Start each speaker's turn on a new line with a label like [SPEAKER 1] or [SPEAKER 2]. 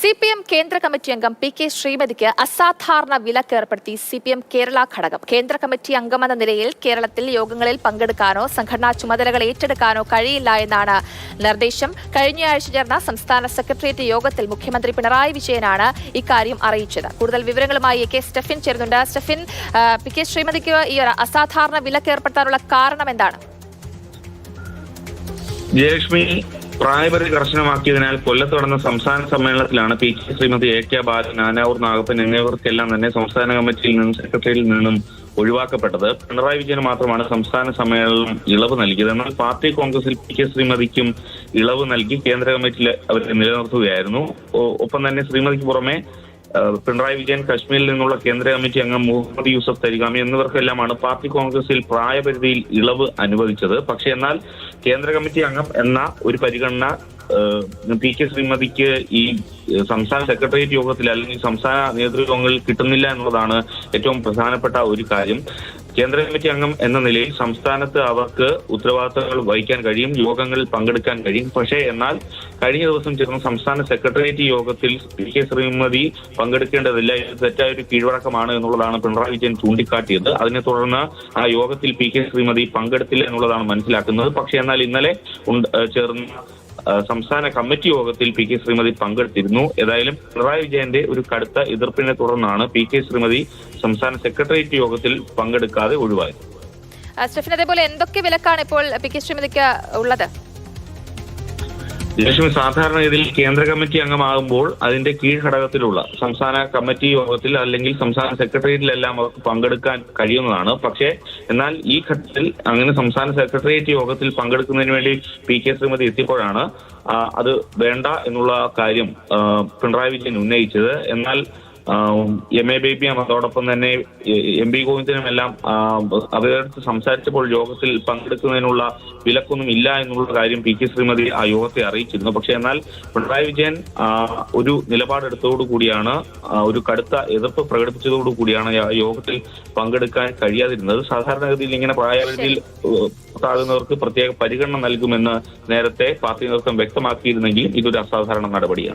[SPEAKER 1] CPM കേന്ദ്ര committee അംഗം PK ശ്രീമതിക്ക് അസാധാരണ വിലക്ക് ഏർപ്പെടുത്തി CPM കേരള ഘടകം. കേന്ദ്ര കമ്മിറ്റി അംഗമെന്ന നിലയിൽ കേരളത്തിൽ യോഗങ്ങളിൽ പങ്കെടുക്കാനോ സംഘടനാ ചുമതലകൾ ഏറ്റെടുക്കാനോ കഴിയില്ല എന്നാണ് നിർദ്ദേശം. കഴിഞ്ഞയാഴ്ച ചേർന്ന സംസ്ഥാന സെക്രട്ടേറിയറ്റ് യോഗത്തിൽ മുഖ്യമന്ത്രി പിണറായി വിജയനാണ് ഇക്കാര്യം അറിയിച്ചത്. കൂടുതൽ വിവരങ്ങളുമായി AK സ്റ്റെഫിൻ ചേരുന്നുണ്ട്. സ്റ്റെഫിൻ, PK ശ്രീമതിക്ക് ഈ അസാധാരണ വിലക്ക് ഏർപ്പെടുത്താനുള്ള കാരണം എന്താണ്?
[SPEAKER 2] ജയലക്ഷ്മി, പ്രായപരിധി കർശനമാക്കിയതിനാൽ കൊല്ലത്ത് നടന്ന സംസ്ഥാന സമ്മേളനത്തിലാണ് PK ശ്രീമതി AK ബാലൻ, നാനാവൂർ നാഗപ്പൻ എന്നിവർക്കെല്ലാം തന്നെ സംസ്ഥാന കമ്മിറ്റിയിൽ നിന്നും സെക്രട്ടറിയിൽ നിന്നും ഒഴിവാക്കപ്പെട്ടത്. പിണറായി വിജയന് മാത്രമാണ് സംസ്ഥാന സമ്മേളനം ഇളവ് നൽകിയത്. എന്നാൽ പാർട്ടി കോൺഗ്രസിൽ PK ശ്രീമതിക്കും ഇളവ് നൽകി കേന്ദ്ര കമ്മിറ്റിയിൽ അവരെ നിലനിർത്തുകയായിരുന്നു. ഒപ്പം തന്നെ ശ്രീമതിക്ക് പുറമെ പിണറായി വിജയൻ, കശ്മീരിൽ നിന്നുള്ള കേന്ദ്ര കമ്മിറ്റി അംഗം മുഹമ്മദ് യൂസഫ് തരിഗാമി എന്നിവർക്കെല്ലാമാണ് പാർട്ടി കോൺഗ്രസിൽ പ്രായപരിധിയിൽ ഇളവ് അനുവദിച്ചത്. പക്ഷേ എന്നാൽ കേന്ദ്ര കമ്മിറ്റി അംഗം എന്ന ഒരു പരിഗണന PK ശ്രീമതിക്ക് ഈ സംസ്ഥാന സെക്രട്ടേറിയറ്റ് യോഗത്തിൽ അല്ലെങ്കിൽ സംസ്ഥാന നേതൃയോഗങ്ങളിൽ കിട്ടുന്നില്ല എന്നുള്ളതാണ് ഏറ്റവും പ്രധാനപ്പെട്ട ഒരു കാര്യം. കേന്ദ്ര കമ്മിറ്റി അംഗം എന്ന നിലയിൽ സംസ്ഥാനത്ത് അവർക്ക് ഉത്തരവാദിത്തങ്ങൾ വഹിക്കാൻ കഴിയും, യോഗങ്ങളിൽ പങ്കെടുക്കാൻ കഴിയും. പക്ഷേ എന്നാൽ കഴിഞ്ഞ ദിവസം ചേർന്ന സംസ്ഥാന സെക്രട്ടേറിയറ്റ് യോഗത്തിൽ PK ശ്രീമതി പങ്കെടുക്കേണ്ടതില്ല, ഇത് തെറ്റായൊരു കീഴ്വഴക്കമാണ് എന്നുള്ളതാണ് പിണറായി വിജയൻ ചൂണ്ടിക്കാട്ടിയത്. അതിനെ തുടർന്ന് ആ യോഗത്തിൽ PK ശ്രീമതി പങ്കെടുത്തില്ല എന്നുള്ളതാണ് മനസ്സിലാക്കുന്നത്. പക്ഷേ എന്നാൽ ഇന്നലെ ചേർന്ന സംസ്ഥാന കമ്മിറ്റി യോഗത്തിൽ PK ശ്രീമതി പങ്കെടുത്തിരുന്നു. ഏതായാലും പിണറായി വിജയന്റെ ഒരു കടുത്ത എതിർപ്പിനെ തുടർന്നാണ് PK ശ്രീമതി സംസ്ഥാന സെക്രട്ടേറിയറ്റ് യോഗത്തിൽ പങ്കെടുക്കാതെ ഒഴിവായത്.
[SPEAKER 1] സ്റ്റെഫിൻ, അതേപോലെ എന്തൊക്കെ വിലക്കാണ് ഇപ്പോൾ PK ശ്രീമതിക്ക് ഉള്ളത്?
[SPEAKER 2] ലക്ഷ്മി, സാധാരണഗതിയിൽ കേന്ദ്ര കമ്മിറ്റി അംഗമാകുമ്പോൾ അതിന്റെ കീഴ്ഘടകത്തിലുള്ള സംസ്ഥാന കമ്മിറ്റി യോഗത്തിൽ അല്ലെങ്കിൽ സംസ്ഥാന സെക്രട്ടേറിയറ്റിലെല്ലാം അവർക്ക് പങ്കെടുക്കാൻ കഴിയുന്നതാണ്. പക്ഷേ എന്നാൽ ഈ ഘട്ടത്തിൽ അങ്ങനെ സംസ്ഥാന സെക്രട്ടേറിയറ്റ് യോഗത്തിൽ പങ്കെടുക്കുന്നതിന് വേണ്ടി PK ശ്രീമതി എത്തിയപ്പോഴാണ് അത് വേണ്ട എന്നുള്ള കാര്യം പിണറായി വിജയൻ ഉന്നയിച്ചത്. എന്നാൽ MA ബേബിയും അതോടൊപ്പം തന്നെ MP ഗോവിന്ദനും എല്ലാം അവരടുത്ത് സംസാരിച്ചപ്പോൾ യോഗത്തിൽ പങ്കെടുക്കുന്നതിനുള്ള വിലക്കൊന്നും ഇല്ല എന്നുള്ള കാര്യം PK ശ്രീമതി ആ യോഗത്തെ അറിയിച്ചിരുന്നു. പക്ഷെ എന്നാൽ പിണറായി വിജയൻ ഒരു നിലപാടെടുത്തതോടുകൂടിയാണ്, ഒരു കടുത്ത എതിർപ്പ് പ്രകടിപ്പിച്ചതോടുകൂടിയാണ് യോഗത്തിൽ പങ്കെടുക്കാൻ കഴിയാതിരുന്നത്. സാധാരണഗതിയിൽ ഇങ്ങനെ പ്രായപരിധിയിൽ താഴുന്നവർക്ക് പ്രത്യേക പരിഗണന നൽകുമെന്ന് നേരത്തെ പാർട്ടി നേതൃത്വം വ്യക്തമാക്കിയിരുന്നെങ്കിലും ഇതൊരു അസാധാരണ നടപടിയാണ്.